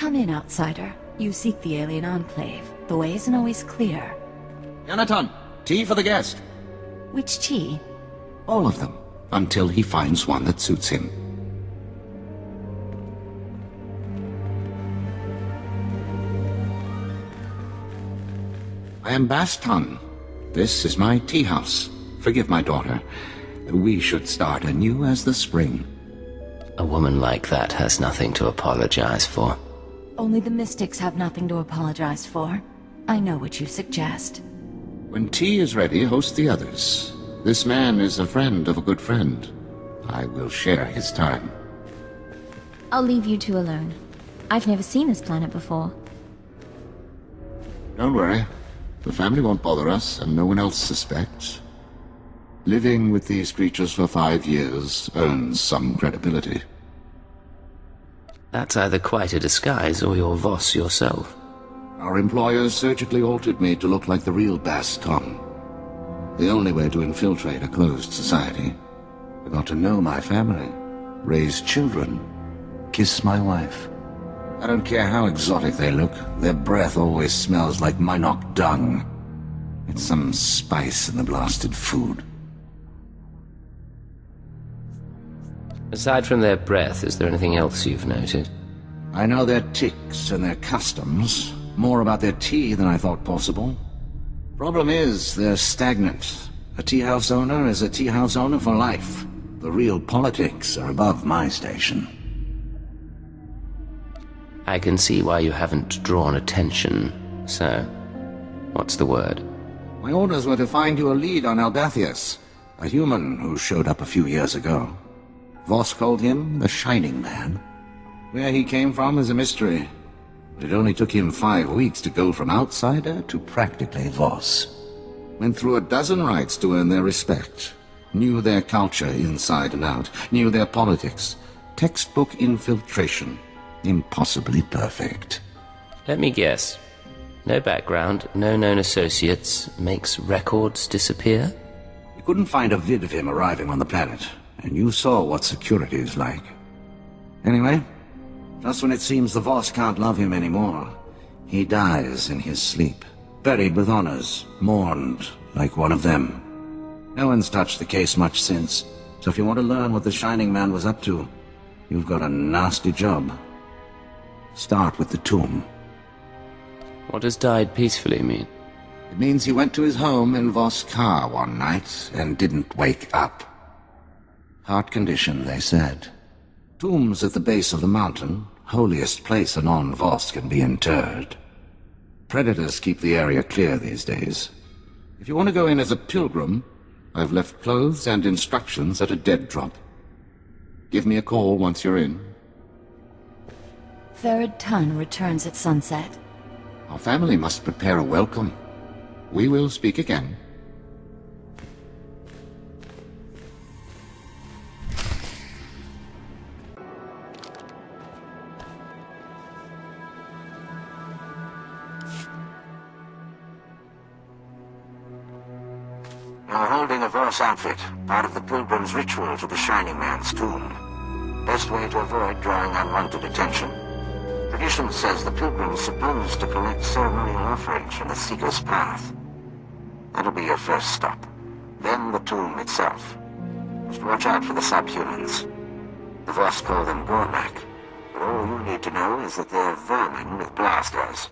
Come in, outsider. You seek the alien enclave. The way isn't always clear. Yonatan, tea for the guest. Which tea? All of them, until he finds one that suits him. I am Baston. This is my tea house. Forgive my daughter. We should start anew as the spring. A woman like that has nothing to apologize for. Only the mystics have nothing to apologize for. I know what you suggest. When tea is ready, host the others. This man is a friend of a good friend. I will share his time. I'll leave you two alone. I've never seen this planet before. Don't worry. The family won't bother us, and no one else suspects. Living with these creatures for 5 years earns some credibility. That's either quite a disguise or you're Voss yourself. Our employers surgically altered me to look like the real Baston. The only way to infiltrate a closed society. I got to know my family, raise children, kiss my wife. I don't care how exotic they look, their breath always smells like Minok dung. It's some spice in the blasted food. Aside from their breath, is there anything else you've noted? I know their tics and their customs. More about their tea than I thought possible. Problem is, they're stagnant. A tea house owner is a tea house owner for life. The real politics are above my station. I can see why you haven't drawn attention, so what's the word? My orders were to find you a lead on Albathius, a human who showed up a few years ago. Voss called him the Shining Man. Where he came from is a mystery. But it only took him 5 weeks to go from outsider to practically Voss. Went through a dozen rites to earn their respect. Knew their culture inside and out. Knew their politics. Textbook infiltration. Impossibly perfect. Let me guess. No background, no known associates, makes records disappear? We couldn't find a vid of him arriving on the planet, and you saw what security is like. Anyway, just when it seems the Voss can't love him anymore, he dies in his sleep, buried with honors, mourned like one of them. No one's touched the case much since, so if you want to learn what the Shining Man was up to, you've got a nasty job. Start with the tomb. What does died peacefully mean? It means he went to his home in Voss Car one night and didn't wake up. Heart condition, they said. Tombs at the base of the mountain, holiest place a non-Voss can be interred. Predators keep the area clear these days. If you want to go in as a pilgrim, I've left clothes and instructions at a dead drop. Give me a call once you're in. Third Ton returns at sunset. Our family must prepare a welcome. We will speak again. You're holding a Voss outfit, part of the pilgrim's ritual to the Shining Man's tomb. Best way to avoid drawing unwanted attention. Tradition says the pilgrim's supposed to collect ceremonial offerings from the Seeker's Path. That'll be your first stop. Then the tomb itself. Just watch out for the subhumans. The Voss call them Gormak, but all you need to know is that they're vermin with blasters.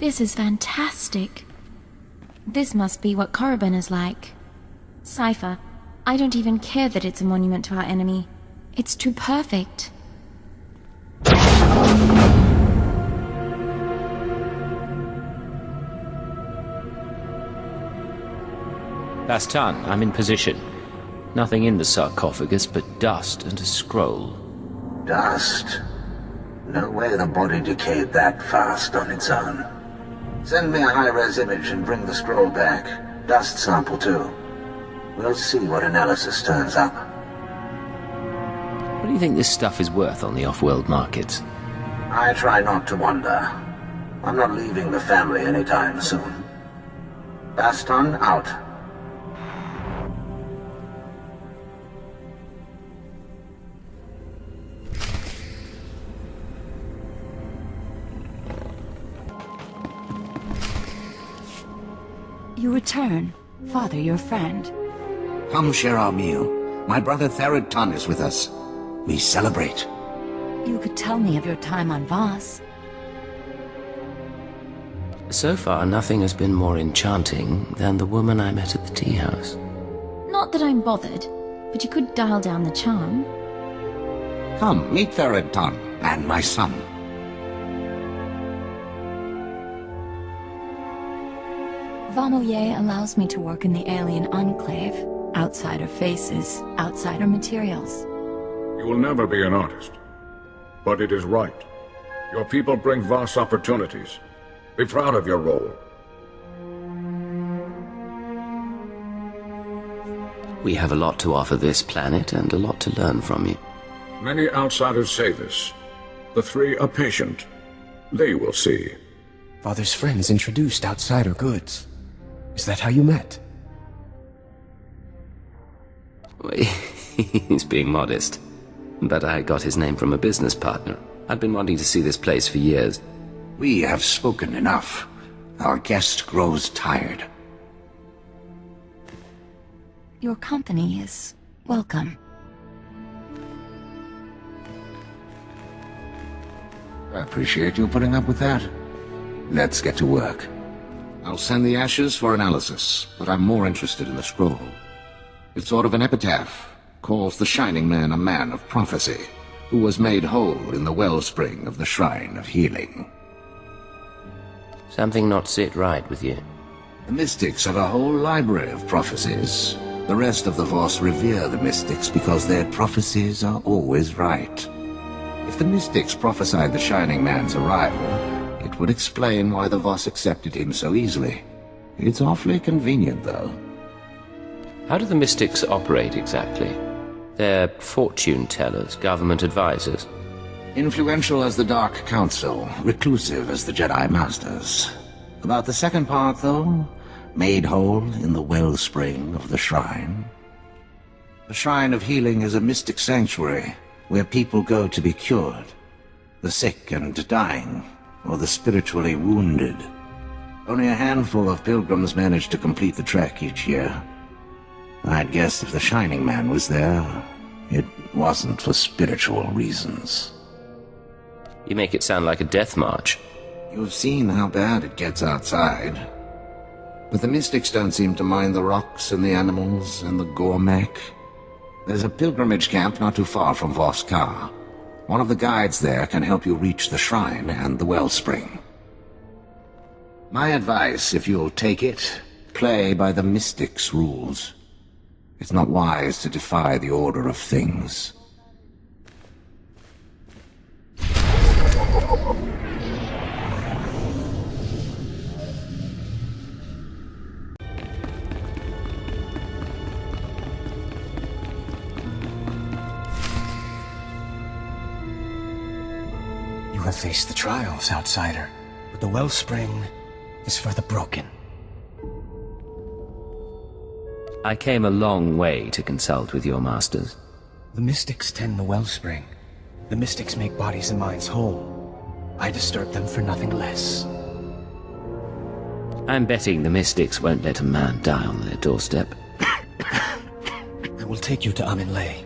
This is fantastic. This must be what Korriban is like. Cypher, I don't even care that it's a monument to our enemy. It's too perfect. Bastan, I'm in position. Nothing in the sarcophagus but dust and a scroll. Dust? No way the body decayed that fast on its own. Send me a high-res image and bring the scroll back. Dust sample too. We'll see what analysis turns up. What do you think this stuff is worth on the off-world markets? I try not to wonder. I'm not leaving the family anytime soon. Baston out. You return. Father, your friend. Come share our meal. My brother Therod Tun is with us. We celebrate. You could tell me of your time on Voss. So far, nothing has been more enchanting than the woman I met at the tea house. Not that I'm bothered, but you could dial down the charm. Come, meet Therod Tun and my son. Vamoye allows me to work in the alien enclave. Outsider faces, outsider materials. You will never be an artist. But it is right. Your people bring vast opportunities. Be proud of your role. We have a lot to offer this planet and a lot to learn from you. Many outsiders say this. The three are patient. They will see. Father's friends introduced outsider goods. Is that how you met? He's being modest. But I got his name from a business partner. I'd been wanting to see this place for years. We have spoken enough. Our guest grows tired. Your company is welcome. I appreciate you putting up with that. Let's get to work. I'll send the ashes for analysis, but I'm more interested in the scroll. It's sort of an epitaph. Calls the Shining Man a man of prophecy, who was made whole in the wellspring of the Shrine of Healing. Something not sit right with you. The Mystics have a whole library of prophecies. The rest of the Voss revere the Mystics because their prophecies are always right. If the Mystics prophesied the Shining Man's arrival, it would explain why the Voss accepted him so easily. It's awfully convenient, though. How do the Mystics operate exactly? They're fortune tellers, government advisors. Influential as the Dark Council, reclusive as the Jedi Masters. About the second part, though, made whole in the wellspring of the Shrine. The Shrine of Healing is a mystic sanctuary where people go to be cured. The sick and dying, or the spiritually wounded. Only a handful of pilgrims manage to complete the trek each year. I'd guess if the Shining Man was there, it wasn't for spiritual reasons. You make it sound like a death march. You've seen how bad it gets outside. But the Mystics don't seem to mind the rocks and the animals and the Gormek. There's a pilgrimage camp not too far from Voskar. One of the guides there can help you reach the shrine and the wellspring. My advice, if you'll take it, play by the Mystics' rules. It's not wise to defy the order of things. You have faced the trials, outsider, but the wellspring is for the broken. I came a long way to consult with your masters. The Mystics tend the wellspring. The Mystics make bodies and minds whole. I disturb them for nothing less. I'm betting the Mystics won't let a man die on their doorstep. I will take you to Amin-Lay.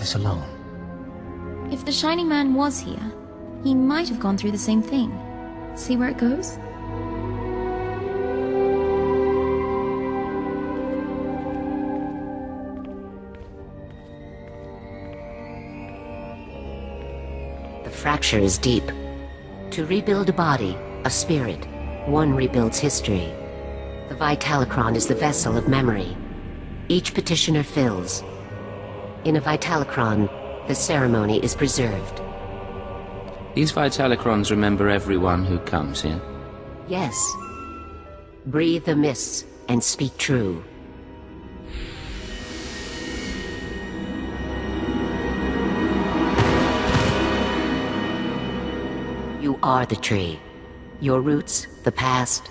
this alone. If the Shining Man was here, he might have gone through the same thing. See where it goes? The fracture is deep. To rebuild a body, a spirit, one rebuilds history. The Vitalocron is the vessel of memory. Each petitioner fills. In a Vitalocron, the ceremony is preserved. These Vitalocrons remember everyone who comes here? Yes. Breathe the mists and speak true. You are the tree. Your roots, the past,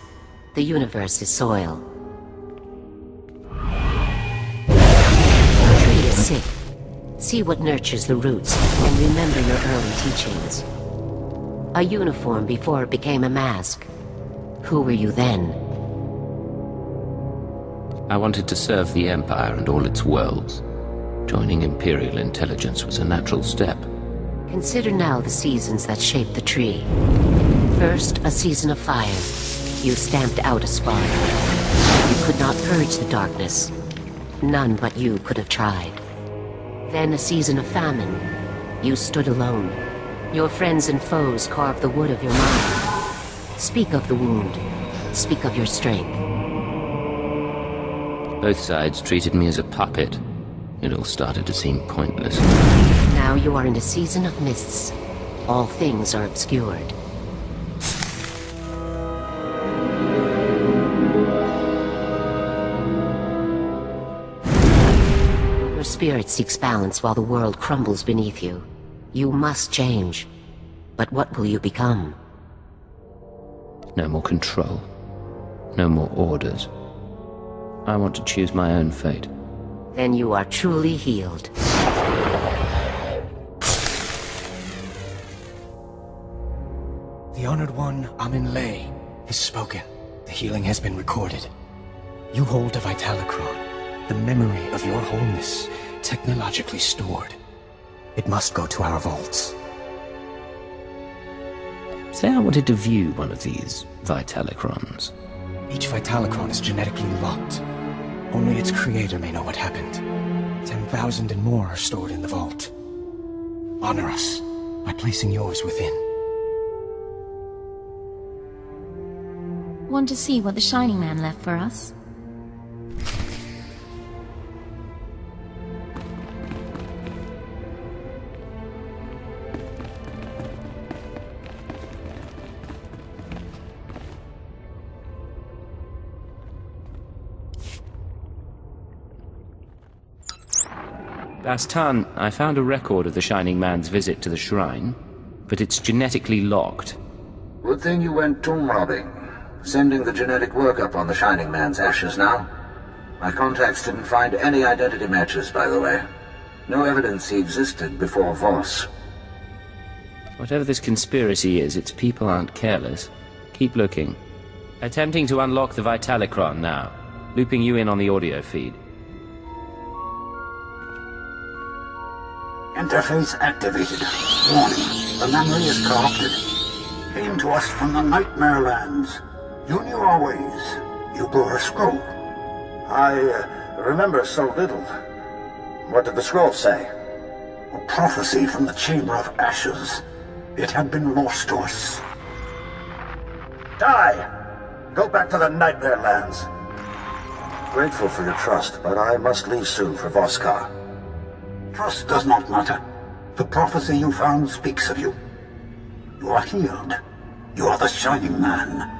the universe is soil. The tree is sick. See what nurtures the roots, and remember your early teachings. A uniform before it became a mask. Who were you then? I wanted to serve the Empire and all its worlds. Joining Imperial intelligence was a natural step. Consider now the seasons that shaped the tree. First, a season of fire. You stamped out a spark. You could not purge the darkness. None but you could have tried. Then a season of famine. You stood alone. Your friends and foes carved the wood of your mind. Speak of the wound. Speak of your strength. Both sides treated me as a puppet. It all started to seem pointless. Now you are in a season of mists. All things are obscured. Your spirit seeks balance while the world crumbles beneath you. You must change. But what will you become? No more control. No more orders. I want to choose my own fate. Then you are truly healed. The Honored One, Amin Lay, has spoken. The healing has been recorded. You hold a Vitalocron, the memory of your wholeness, technologically stored. It must go to our vaults. Say I wanted to view one of these Vitalocrons. Each Vitalocron is genetically locked. Only its creator may know what happened. 10,000 and more are stored in the vault. Honor us by placing yours within. Want to see what the Shining Man left for us? Bastan, I found a record of the Shining Man's visit to the shrine, but it's genetically locked. Good thing you went tomb robbing. Sending the genetic workup on the Shining Man's ashes now. My contacts didn't find any identity matches, by the way. No evidence he existed before Voss. Whatever this conspiracy is, its people aren't careless. Keep looking. Attempting to unlock the Vitalocron now. Looping you in on the audio feed. Interface activated. Warning, the memory is corrupted. Came to us from the Nightmare Lands. You knew our ways. You bore a scroll. I remember so little. What did the scroll say? A prophecy from the Chamber of Ashes. It had been lost to us. Die! Go back to the Nightmare Lands. Grateful for your trust, but I must leave soon for Voskar. Trust does not matter. The prophecy you found speaks of you. You are healed. You are the Shining Man.